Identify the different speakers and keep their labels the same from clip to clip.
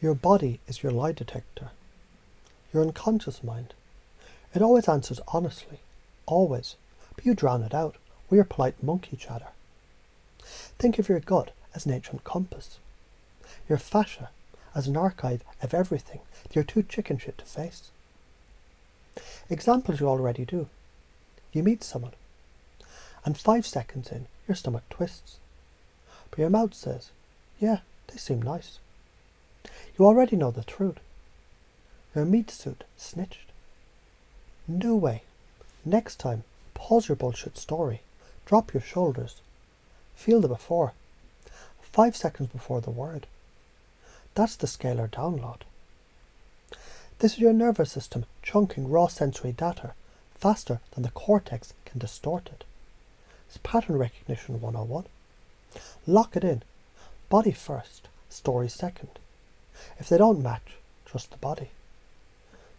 Speaker 1: Your body is your lie detector. Your unconscious mind. It always answers honestly. Always. But you drown it out with your polite monkey chatter. Think of your gut as an ancient compass. Your fascia as an archive of everything that you're too chicken shit to face. Examples you already do. You meet someone, and 5 seconds in, your stomach twists. But your mouth says, yeah, they seem nice. You already know the truth. Your meat suit snitched. New way. Next time, pause your bullshit story. Drop your shoulders. Feel the before. 5 seconds before the word. That's the scalar download. This is your nervous system chunking raw sensory data faster than the cortex can distort it. It's pattern recognition 101. Lock it in. Body first, story second. If they don't match, trust the body.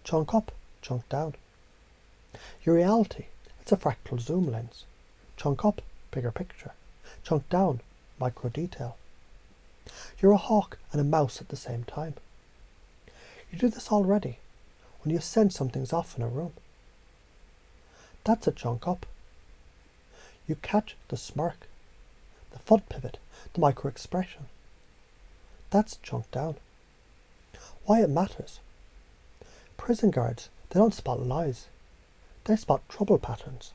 Speaker 1: Chunk up, chunk down. Your reality, it's a fractal zoom lens. Chunk up, bigger picture. Chunk down, micro detail. You're a hawk and a mouse at the same time. You do this already when you sense something's off in a room. That's a chunk up. You catch the smirk, the foot pivot, the micro expression. That's chunk down. Why it matters. Prison guards, they don't spot lies. They spot trouble patterns.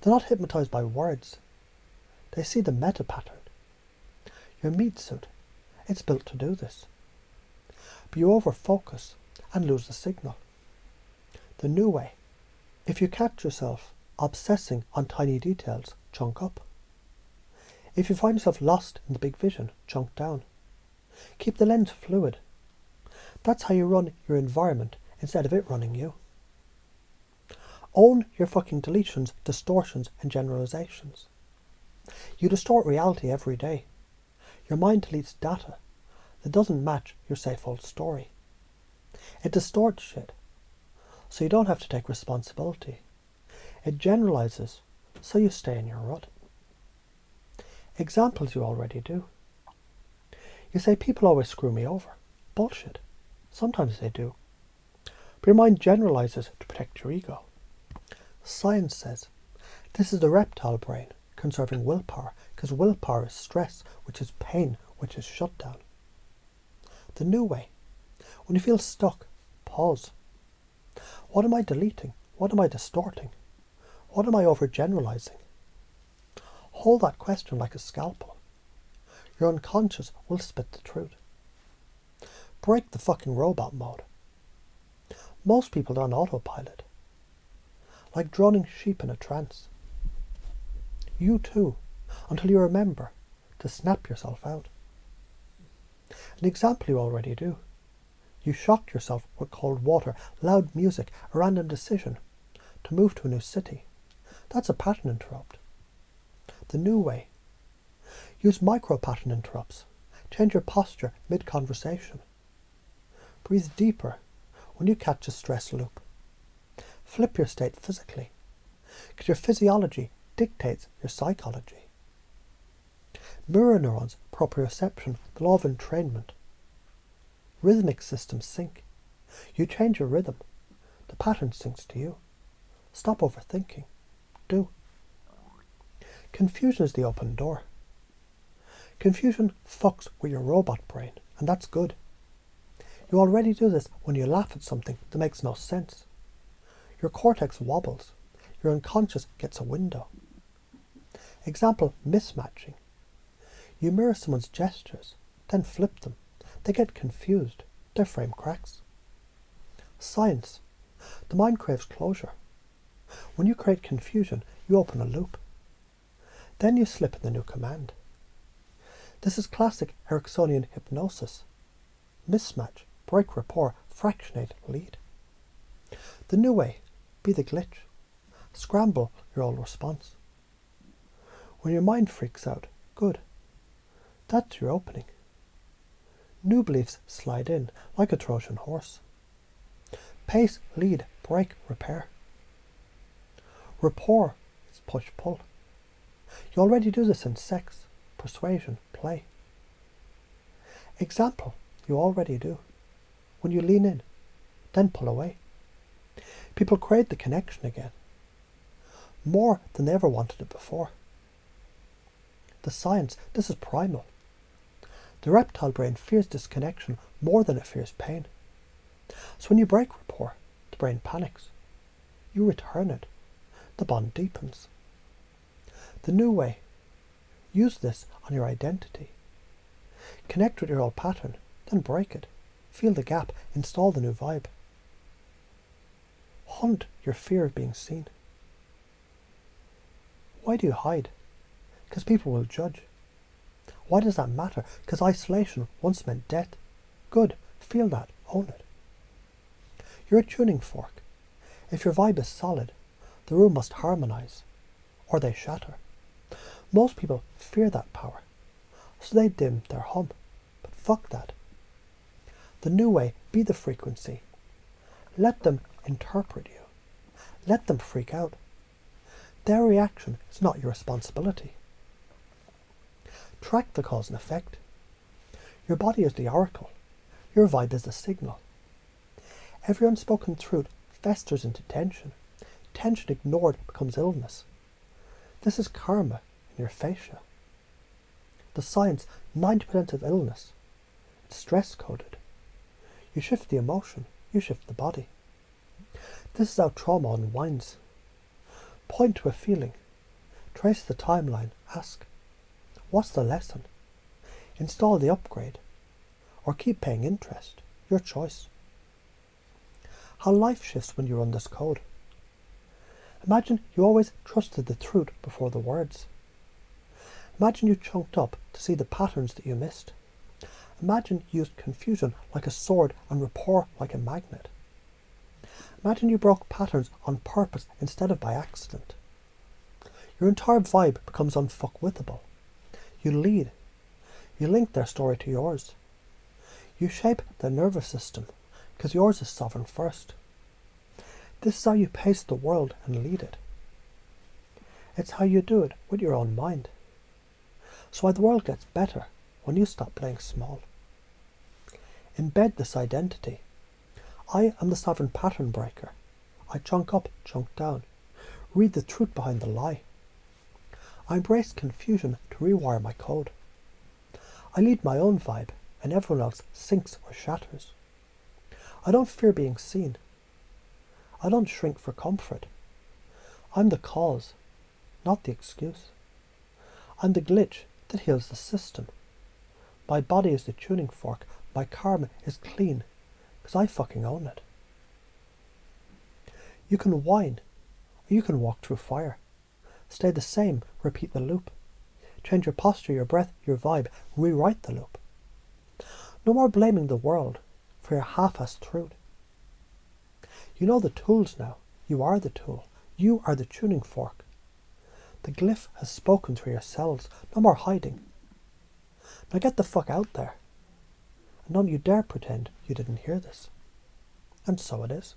Speaker 1: They're not hypnotized by words. They see the meta pattern. Your meat suit, it's built to do this. But you over-focus and lose the signal. The new way. If you catch yourself obsessing on tiny details, chunk up. If you find yourself lost in the big vision, chunk down. Keep the lens fluid. That's how you run your environment instead of it running you. Own your fucking deletions, distortions and generalizations. You distort reality every day. Your mind deletes data that doesn't match your safe old story. It distorts shit, so you don't have to take responsibility. It generalizes, so you stay in your rut. Examples you already do. You say people always screw me over. Bullshit. Sometimes they do. But your mind generalizes to protect your ego. Science says this is the reptile brain conserving willpower, because willpower is stress, which is pain, which is shutdown. The new way. When you feel stuck, pause. What am I deleting? What am I distorting? What am I overgeneralizing? Hold that question like a scalpel. Your unconscious will spit the truth. Break the fucking robot mode. Most people are on autopilot. Like droning sheep in a trance. You too, until you remember to snap yourself out. An example you already do. You shocked yourself with cold water, loud music, a random decision to move to a new city. That's a pattern interrupt. The new way. Use micro-pattern interrupts. Change your posture mid-conversation. Breathe deeper when you catch a stress loop. Flip your state physically, because your physiology dictates your psychology. Mirror neurons, proprioception, the law of entrainment. Rhythmic systems sync. You change your rhythm. The pattern syncs to you. Stop overthinking. Do. Confusion is the open door. Confusion fucks with your robot brain, and that's good. You already do this when you laugh at something that makes no sense. Your cortex wobbles. Your unconscious gets a window. Example, mismatching. You mirror someone's gestures, then flip them. They get confused. Their frame cracks. Science. The mind craves closure. When you create confusion, you open a loop. Then you slip in the new command. This is classic Ericksonian hypnosis. Mismatch, break rapport, fractionate, lead. The new way, be the glitch. Scramble your old response. When your mind freaks out, good. That's your opening. New beliefs slide in like a Trojan horse. Pace, lead, break, repair. Rapport is push-pull. You already do this in sex, persuasion, play. Example, You already do. When you lean in, then pull away. People crave the connection again, more than they ever wanted it before. The science, this is primal. The reptile brain fears disconnection more than it fears pain. So when you break rapport, the brain panics. You return it. The bond deepens. The new way. Use this on your identity. Connect with your old pattern, then break it. Feel the gap, install the new vibe. Hunt your fear of being seen. Why do you hide? Because people will judge. Why does that matter? Because isolation once meant death. Good, feel that, own it. You're a tuning fork. If your vibe is solid, the room must harmonize, or they shatter. Most people fear that power, so they dim their hum. But fuck that. The new way, be the frequency. Let them interpret you. Let them freak out. Their reaction is not your responsibility. Track the cause and effect. Your body is the oracle. Your vibe is the signal. Every unspoken truth festers into tension. Tension ignored becomes illness. This is karma in your fascia. The science, 90% of illness, it's stress-coded. You shift the emotion, you shift the body. This is how trauma unwinds. Point to a feeling. Trace the timeline. Ask, what's the lesson? Install the upgrade. Or keep paying interest. Your choice. How life shifts when you run this code. Imagine you always trusted the truth before the words. Imagine you chunked up to see the patterns that you missed. Imagine you used confusion like a sword and rapport like a magnet. Imagine you broke patterns on purpose instead of by accident. Your entire vibe becomes unfuckwithable. You lead. You link their story to yours. You shape their nervous system because yours is sovereign first. This is how you pace the world and lead it. It's how you do it with your own mind. So why the world gets better when you stop playing small. Embed this identity. I am the sovereign pattern breaker. I chunk up, chunk down. Read the truth behind the lie. I embrace confusion to rewire my code. I lead my own vibe and everyone else sinks or shatters. I don't fear being seen. I don't shrink for comfort. I'm the cause, not the excuse. I'm the glitch that heals the system. My body is the tuning fork. My karma is clean, because I fucking own it. You can whine, or you can walk through fire. Stay the same, repeat the loop. Change your posture, your breath, your vibe, rewrite the loop. No more blaming the world for your half-assed truth. You know the tools now. You are the tool. You are the tuning fork. The glyph has spoken through your cells. No more hiding. Now get the fuck out there. And don't you dare pretend you didn't hear this. And so it is.